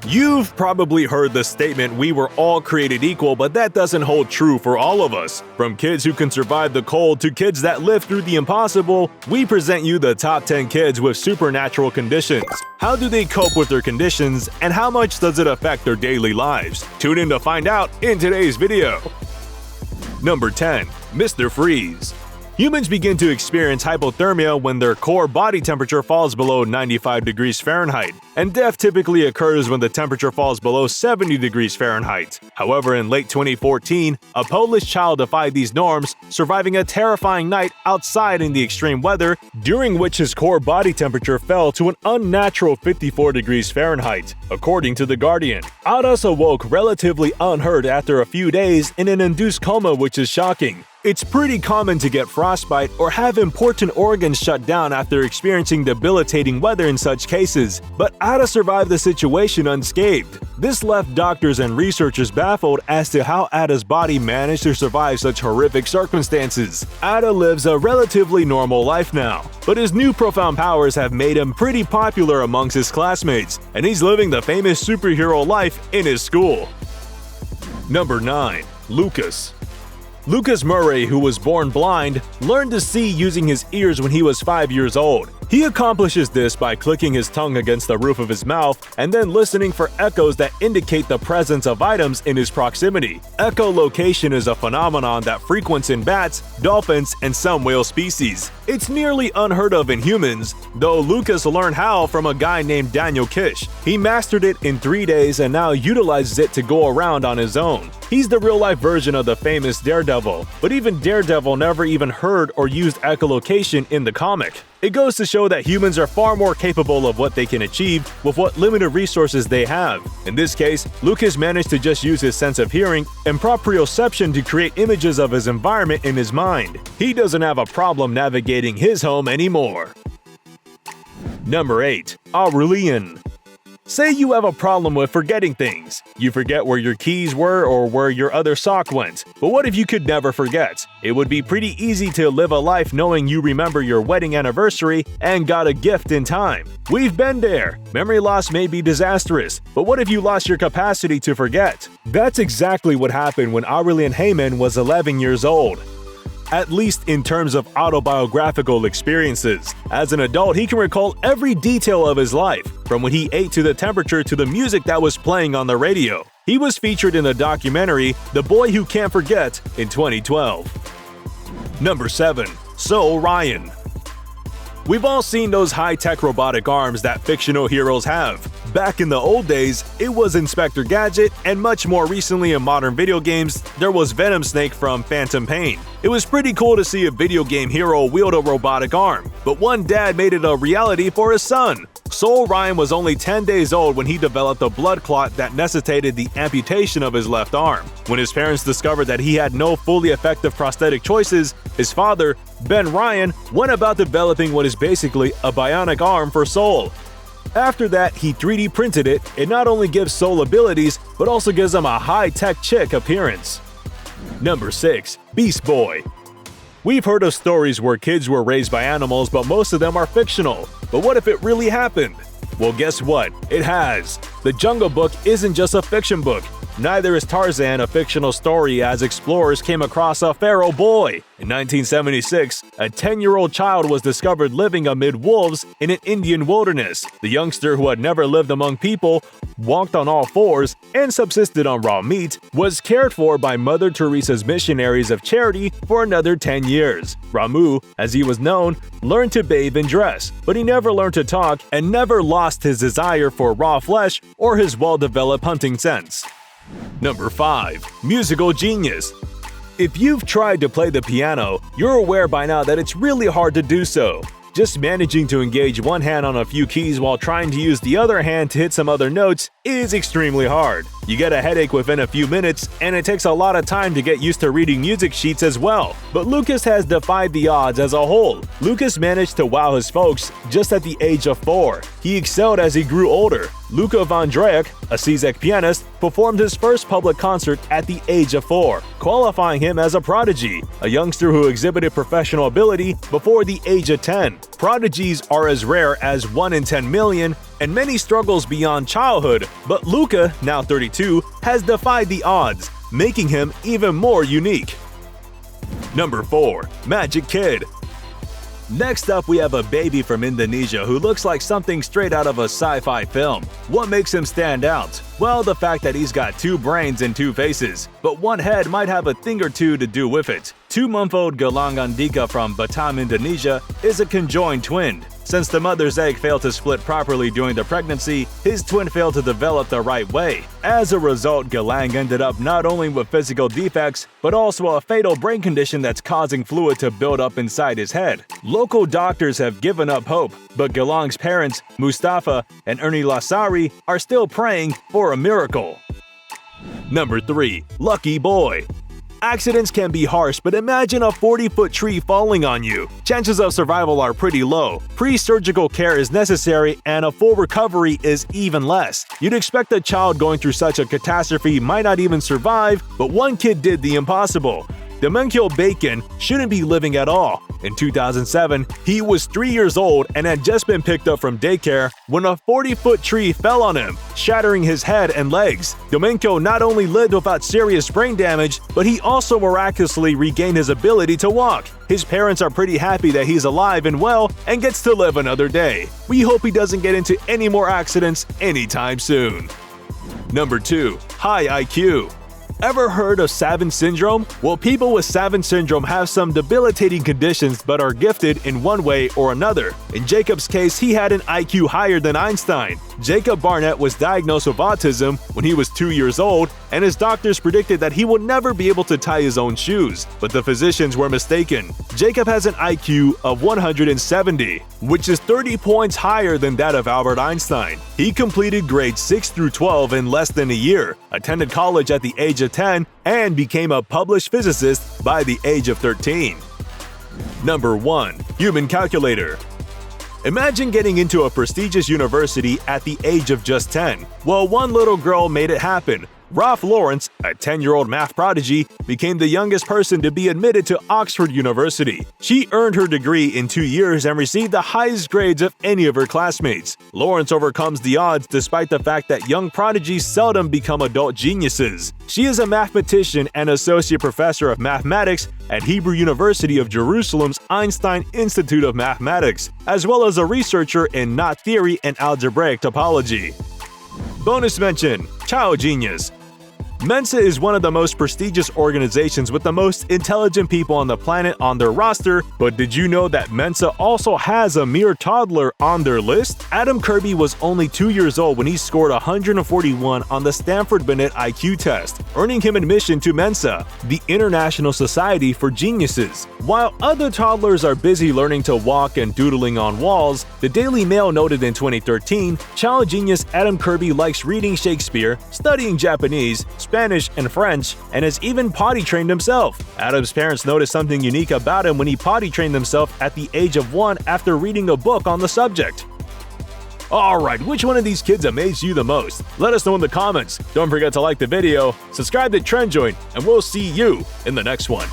You've probably heard the statement, "We were all created equal," but that doesn't hold true for all of us. From kids who can survive the cold to kids that live through the impossible, we present you the top 10 kids with supernatural conditions. How do they cope with their conditions, and how much does it affect their daily lives? Tune in to find out in today's video. Number 10. Mr. Freeze. Humans begin to experience hypothermia when their core body temperature falls below 95 degrees Fahrenheit, and death typically occurs when the temperature falls below 70 degrees Fahrenheit. However, in late 2014, a Polish child defied these norms, surviving a terrifying night outside in the extreme weather, during which his core body temperature fell to an unnatural 54 degrees Fahrenheit. According to The Guardian, Adas awoke relatively unhurt after a few days in an induced coma, which is shocking. It's pretty common to get frostbite or have important organs shut down after experiencing debilitating weather in such cases, but Ada survived the situation unscathed. This left doctors and researchers baffled as to how Ada's body managed to survive such horrific circumstances. Ada lives a relatively normal life now, but his new profound powers have made him pretty popular amongst his classmates, and he's living the famous superhero life in his school. Number 9. Lucas. Lucas Murray, who was born blind, learned to see using his ears when he was 5 years old. He accomplishes this by clicking his tongue against the roof of his mouth and then listening for echoes that indicate the presence of items in his proximity. Echolocation is a phenomenon that frequents in bats, dolphins, and some whale species. It's nearly unheard of in humans, though Lucas learned how from a guy named Daniel Kish. He mastered it in 3 days and now utilizes it to go around on his own. He's the real-life version of the famous Daredevil, but even Daredevil never even heard or used echolocation in the comic. It goes to show that humans are far more capable of what they can achieve with what limited resources they have. In this case, Lucas managed to just use his sense of hearing and proprioception to create images of his environment in his mind. He doesn't have a problem navigating his home anymore. Number 8. Aurelian. Say you have a problem with forgetting things. You forget where your keys were or where your other sock went. But what if you could never forget? It would be pretty easy to live a life knowing you remember your wedding anniversary and got a gift in time. We've been there. Memory loss may be disastrous, but what if you lost your capacity to forget? That's exactly what happened when Aurelian Heyman was 11 years old. At least in terms of autobiographical experiences. As an adult, he can recall every detail of his life, from when he ate to the temperature to the music that was playing on the radio. He was featured in the documentary The Boy Who Can't Forget in 2012. Number 7. Soul Ryan. We've all seen those high-tech robotic arms that fictional heroes have. Back in the old days, it was Inspector Gadget, and much more recently in modern video games, there was Venom Snake from Phantom Pain. It was pretty cool to see a video game hero wield a robotic arm, but one dad made it a reality for his son. Soul Ryan was only 10 days old when he developed a blood clot that necessitated the amputation of his left arm. When his parents discovered that he had no fully effective prosthetic choices, his father, Ben Ryan, went about developing what is basically a bionic arm for Soul. After that, he 3D printed it. It not only gives Soul abilities, but also gives him a high-tech chick appearance. Number 6. Beast Boy. We've heard of stories where kids were raised by animals, but most of them are fictional. But what if it really happened? Well, guess what? It has. The Jungle Book isn't just a fiction book. Neither is Tarzan a fictional story, as explorers came across a feral boy. In 1976, a 10-year-old child was discovered living amid wolves in an Indian wilderness. The youngster, who had never lived among people, walked on all fours, and subsisted on raw meat, was cared for by Mother Teresa's Missionaries of Charity for another 10 years. Ramu, as he was known, learned to bathe and dress, but he never learned to talk and never lost his desire for raw flesh or his well-developed hunting sense. Number 5. Musical Genius. If you've tried to play the piano, you're aware by now that it's really hard to do so. Just managing to engage one hand on a few keys while trying to use the other hand to hit some other notes is extremely hard. You get a headache within a few minutes, and it takes a lot of time to get used to reading music sheets as well. But Lucas has defied the odds as a whole. Lucas managed to wow his folks just at the age of 4. He excelled as he grew older. Luca von Dreyck, a Czech pianist, performed his first public concert at the age of 4, qualifying him as a prodigy, a youngster who exhibited professional ability before the age of 10. Prodigies are as rare as 1 in 10 million, and many struggles beyond childhood, but Luca, now 32, has defied the odds, making him even more unique. Number 4. Magic Kid. Next up, we have a baby from Indonesia who looks like something straight out of a sci-fi film. What makes him stand out? Well, the fact that he's got 2 brains and 2 faces, but one head might have a thing or two to do with it. 2-month-old Galang Andika from Batam, Indonesia, is a conjoined twin. Since the mother's egg failed to split properly during the pregnancy, his twin failed to develop the right way. As a result, Galang ended up not only with physical defects, but also a fatal brain condition that's causing fluid to build up inside his head. Local doctors have given up hope, but Galang's parents, Mustafa and Ernie Lasari, are still praying for a miracle. Number 3. Lucky Boy. Accidents can be harsh, but imagine a 40-foot tree falling on you. Chances of survival are pretty low. Pre-surgical care is necessary, and a full recovery is even less. You'd expect a child going through such a catastrophe might not even survive, but one kid did the impossible. Demenkyo Bacon shouldn't be living at all. In 2007, he was 3 years old and had just been picked up from daycare when a 40-foot tree fell on him, shattering his head and legs. Demenkyo not only lived without serious brain damage, but he also miraculously regained his ability to walk. His parents are pretty happy that he's alive and well and gets to live another day. We hope he doesn't get into any more accidents anytime soon. Number 2. High IQ. Ever heard of Savant syndrome? Well, people with Savant syndrome have some debilitating conditions but are gifted in one way or another. In Jacob's case, he had an IQ higher than Einstein. Jacob Barnett was diagnosed with autism when he was 2 years old, and his doctors predicted that he would never be able to tie his own shoes. But the physicians were mistaken. Jacob has an IQ of 170, which is 30 points higher than that of Albert Einstein. He completed grades 6 through 12 in less than a year, attended college at the age of 10, and became a published physicist by the age of 13. Number 1. Human Calculator. Imagine getting into a prestigious university at the age of just 10. Well, one little girl made it happen. Ralph Lawrence, a 10-year-old math prodigy, became the youngest person to be admitted to Oxford University. She earned her degree in 2 years and received the highest grades of any of her classmates. Lawrence overcomes the odds despite the fact that young prodigies seldom become adult geniuses. She is a mathematician and associate professor of mathematics at Hebrew University of Jerusalem's Einstein Institute of Mathematics, as well as a researcher in knot theory and algebraic topology. Bonus mention: Child Genius. Mensa is one of the most prestigious organizations with the most intelligent people on the planet on their roster, but did you know that Mensa also has a mere toddler on their list? Adam Kirby was only 2 years old when he scored 141 on the Stanford-Binet IQ test, earning him admission to Mensa, the International Society for Geniuses. While other toddlers are busy learning to walk and doodling on walls, the Daily Mail noted in 2013, child genius Adam Kirby likes reading Shakespeare, studying Japanese, Spanish, and French, and has even potty trained himself. Adam's parents noticed something unique about him when he potty trained himself at the age of 1 after reading a book on the subject. Alright, which one of these kids amazed you the most? Let us know in the comments. Don't forget to like the video, subscribe to TrendJoint, and we'll see you in the next one.